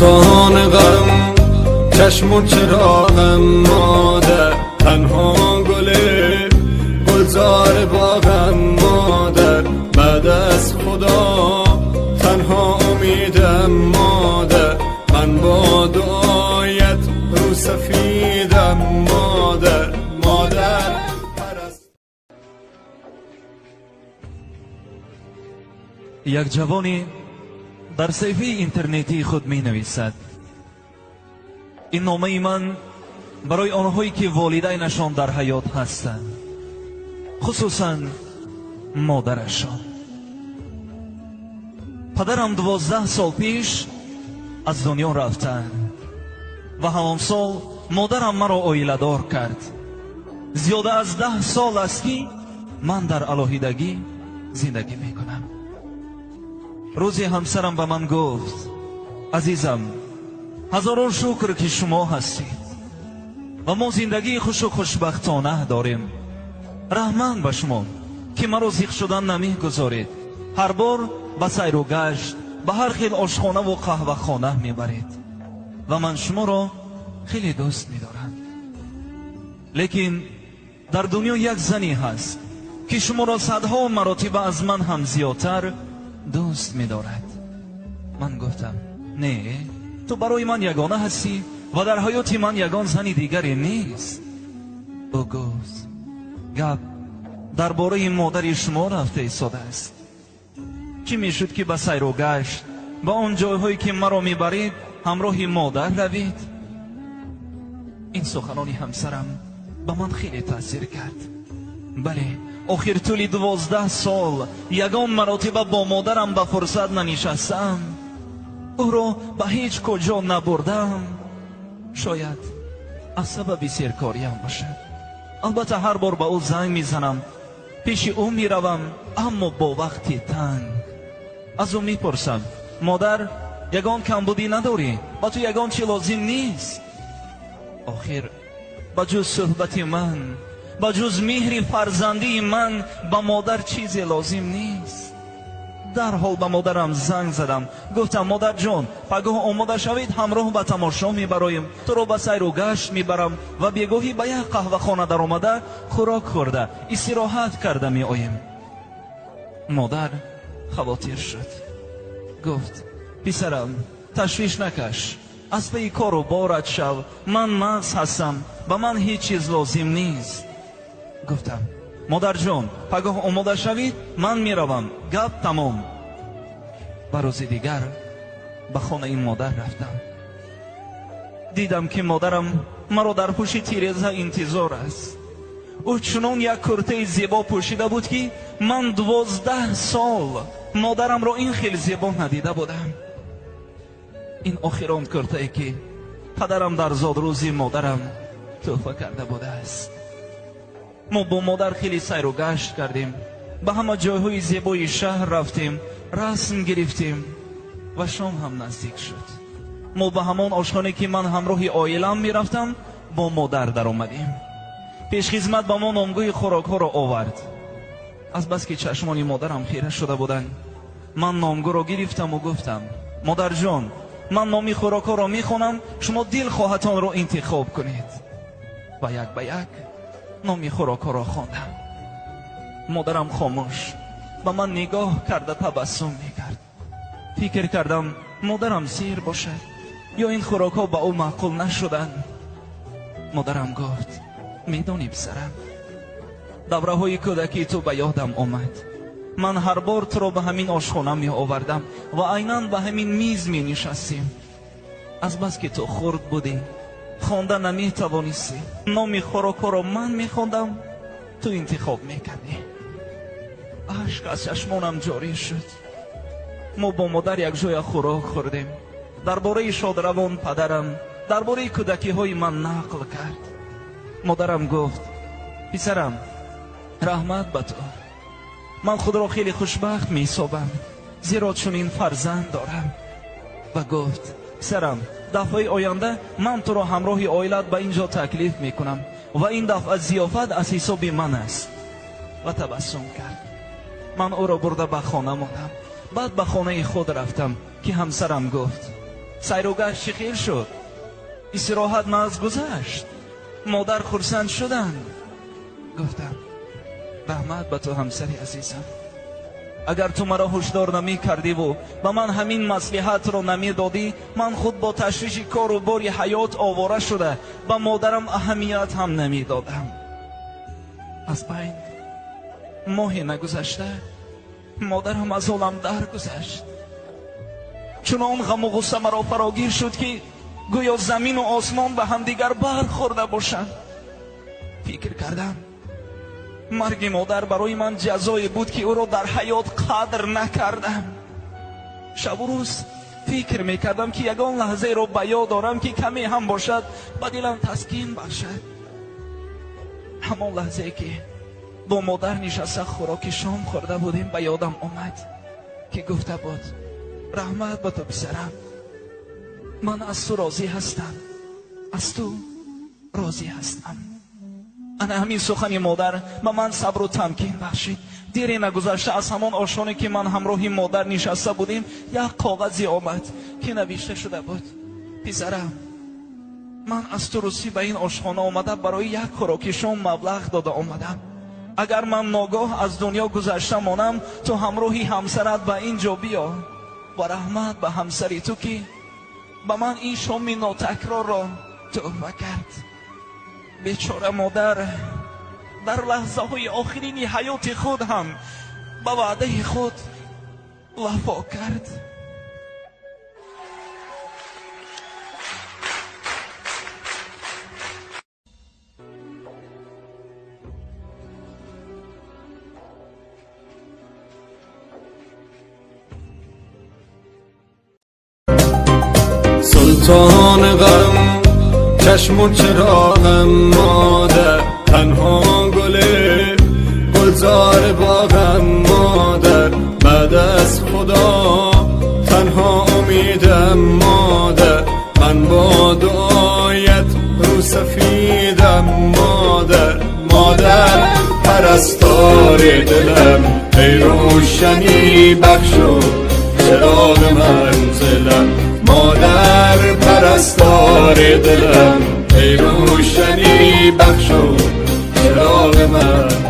سلطان غم چشم و چراغم مادر، تنها گلزار باغم مادر، بعد از خدا تنها امیدم مادر، من با دعایت رو سفیدم مادر. یک جوانی در صفحه اینترنتی خود می نویسد: این نامه من برای آنهایی که والدینشان در حیات هستند، خصوصا مادرشان. پدرم 12 سال پیش از دنیا رفتند و همان سال مادرم مرا عائله‌دار کرد. زیاده از 10 سال است که من در علاهیدگی زندگی می کنم. روزی همسرم به من گفت: عزیزم، هزاران شکر که شما هستید و ما زندگی خوش و خوشبختانه داریم. رحمت به شما که مرا زیغ شدن نمی گذارید. هر بار به سیر و گشت به هر خیل آشخانه و قهوه خانه می برید و من شما را خیلی دوست می دارم. لیکن در دنیا یک زنی هست که شما را صدها مراتب از من هم زیادتر دوست می دارد. من گفتم: نه، تو برای من یگانه هستی و در حیات من یگان زن دیگری نیست. او گفت: گپ درباره مادر شما رفته ایستاده است. چی می شد که به سیر و گشت به آن جایهایی که مرا می برید همراه مادر روید؟ این سخنانی همسرم به من خیلی تاثیر کرد. بله، آخر طول 12 سال یگان مراتب با مادرم به فرصت ننشستم، او را به هیچ کجا نبردم. شاید از سبب سرکاریم باشد. البته هر بار به او زنگ میزنم، پیش او میروم، اما با وقتی تنگ. از او میپرسم: مادر، یگان کمبودی نداری؟ با تو یگان چی لازم نیست؟ آخر با جز صحبت من، با جز مهر فرزندی من به مادر چیزی لازم نیست. در حال به مادرم زنگ زدم، گفتم: مادر جان، پگاه آماده شوید، همراه به تماشا میبرایم، تو رو به سیر و گشت میبرم و بیگاهی به یک قهوه خانه در آمده خوراک خورده استراحت کرده می آییم. مادر خواطر شد، گفت: پسرم، تشویش نکش، از پی کار و بارت شو، من مغز هستم، به من هیچ چیز لازم نیست. گفتم: مادر جان، پگاه آماده شوید، من میروم، گپ تمام. و روز دیگر به خانه این مادر رفتم. دیدم که مادرم مرا در پشت تیرزه انتظار است. او چنان یک کرته زیبا پوشیده بود که من 12 سال مادرم را این خیلی زیبا ندیده بودم. این آخران کرته ای که پدرم در زادروزی مادرم تحفه کرده بوده است. ما با مادر خیلی سیر و گشت کردیم، به همه جایهای زیبای شهر رفتیم، رسم گرفتیم و شام هم نزدیک شد. ما به همان آشخانه که من همراه عائله‌ام می رفتم با مادر در آمدیم. پیش خدمت به ما نامگوی خوراک ها را آورد. از بس که چشمان مادرم خیره شده بودند، من نامگو را گرفتم و گفتم: مادر جان، من نامی خوراک ها را می خوانم، شما دل خواهتان را انتخاب کنید. و یک به یک نامی خوراک ها را خواندم. مادرم خاموش به من نگاه کرده تبسم میکرد. فکر کردم مادرم سیر باشد یا این خوراک ها به او معقول نشدن. مادرم گفت: میدانی پسرم، دوره های کودکی تو به یادم آمد. من هر بار تو را به همین آشخانه می آوردم و عیناً به همین میز می نشستیم. از بس که تو خرد بودی، خوانده نمی توانستی، نامی خوراک را من می خواندم، تو انتخاب می کردی. اشک از چشمانم جاری شد. ما با مادر یک جای خوراک خوردیم. درباره شادروان پدرم درباره کودکی های من نقل کرد. مادرم گفت: پسرم، رحمت به تو، من خود را خیلی خوشبخت می حسابم زیرا چنین فرزند دارم. و گفت: پسرم، دفعه آینده من تو را همراه عائلت به اینجا تکلیف می کنم و این دفعه ضیافت از حساب من است. و تبسم کرد. من او را برده به خانه ماندم. بعد به خانه خود رفتم که همسرم گفت: سیروگشت خیر شد، استراحت ناز گذشت، مادر خرسند شدند. گفتم رحمت به تو همسری عزیزم، اگر تو مرا هشدار نمی کردی و به من همین مصلحت رو نمی دادی، من خود با تشویش کار و باری حیات آواره شده به مادرم اهمیت هم نمی دادم. از بین ماهی نگذشته مادرم از عالم درگذشت. چنان غم و غصه مرا فراگیر شد که گویا زمین و آسمان به هم دیگر برخورده باشند. فکر کردم مرگ مادر برای من جزایی بود که او را در حیات قدر نکردم. شب و روز فکر میکردم که یگان لحظه را به یاد دارم که کمی هم باشد به دلم تسکین بخشد. همان لحظه که با مادر نشسته خوراک شام خورده بودیم به یادم آمد که گفته بود رحمت به تو پسرم، من از تو راضی هستم، از تو راضی هستم. انا همین سخن مادر به من صبر و تمکین بخشید. دیری نگذشته از همان آشانه که من همراهی مادر نشسته بودیم یک کاغذی آمد که نوشته شده بود پسرم، من از تو روسی به این آشخانه آمده برای یک خوراک شام مبلغ داده آمدم. اگر من ناگاه از دنیا گذشته مانم تو همراهی همسرت به اینجا بیا و رحمت به همسری تو که به من این شام ناتکرار را تحفه کرد. بیچاره مادر در لحظه های آخرین حیات خود هم به وعده خود وفا کرد. سلطان غم چشم و چراغم مادر، تنها گله گلزار باغم مادر، بعد از خدا تنها امیدم مادر، من با دعایت رو سفیدم مادر. مادر پرستار دلم، ای روشنی بخشو چراغ منزلم، مادر پرستار دلم، ای روشنی بخشو چراغ من.